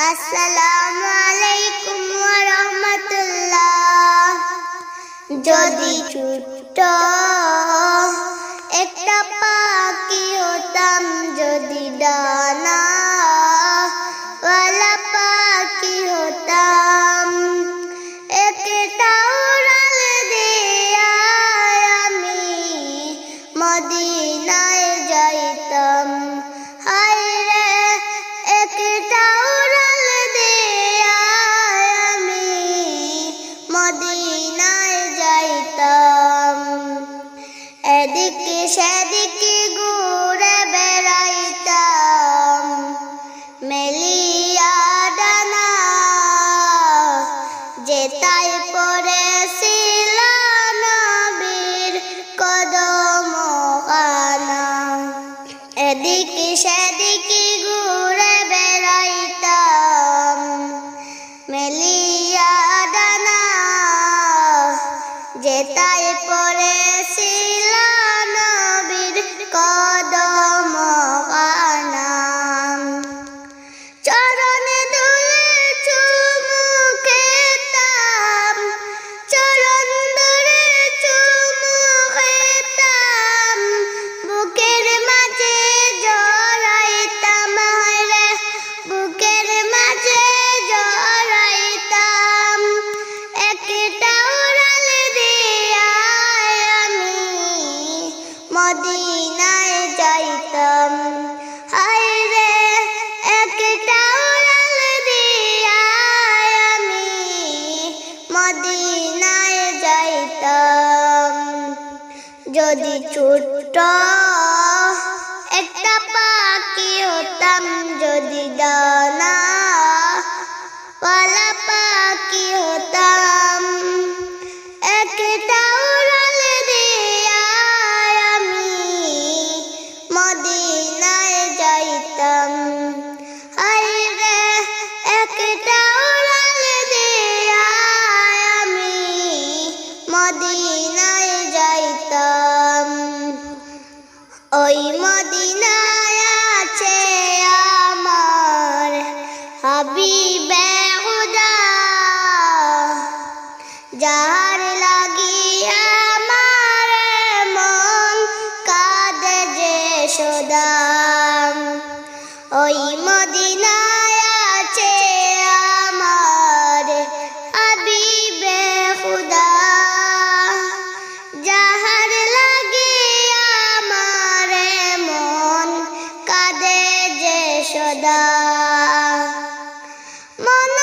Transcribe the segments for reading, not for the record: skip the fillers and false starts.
আসসালামু আলাইকুম ওয়া রাহমাতুল্লাহ। যদি ছোট্ট একটা পাখি হতাম, যদি ডানা ওয়ালা পাখি হতাম, একটা উড়াল দিয়া আমি মদিনায় যাইতাম। হায় রে, একটা উড়াল দিয়া আমি মদিনায় যাইতাম। এদিকে সেদিকে ঘুরে বেড়াইতাম, মেলিয়া ডানা যেতাই পড়েছিল নবীর কদমখানা। এদিকে সেদিকে ঘুরে বেড়াইতাম, মেলিয়া ডানা যেতাই পড়েছিল নবীর কদমখানা। চরণে ধুলে চুমু খেতাম, চরণ ধরে চুমু খেতাম, বুকের মাঝে জড়াইতাম। হায় রে, বুকের মাঝে জড়াইতাম, একটা উড়াল দিয়া আমি মদিনায় যাইতাম। হায় রে, একটা উড়াল দিয়া আমি মদিনায় যাইতাম। যদি ছোট্ট একটা পাখি হতাম, যদি ডানা ওয়ালা পাখি হতাম, একটা উড়াল দিয়া আমি মদিনায় যাইতাম। হায় রে, একটা উড়াল দিয়া আমি মদিনায় যাইতাম। ওই মদিনায় আছে আমার হাবিবে খুদা, যার লাগিয়া আমার মন কাঁদে যে সদা। ওই মদিনায় আছে আমার হাবিবে খুদা, যাহার লাগিয়া আমার মন কাঁদে যে সদা। মন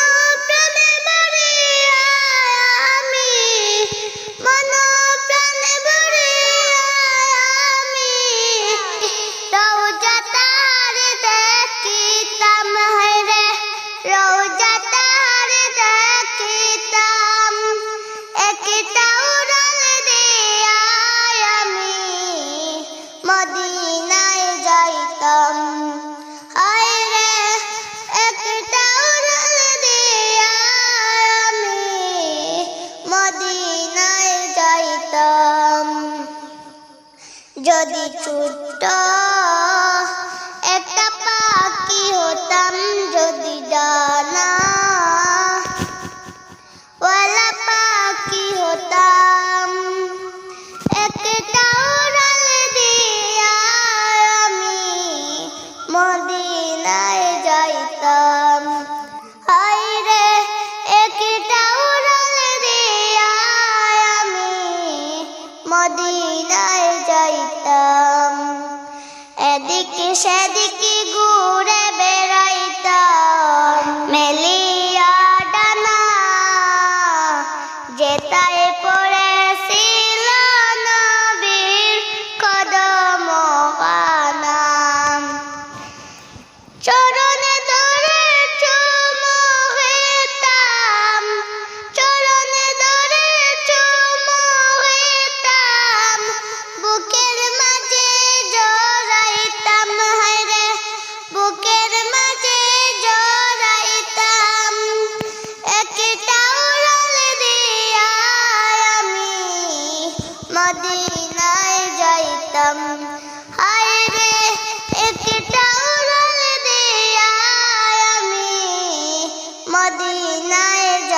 মদিনায়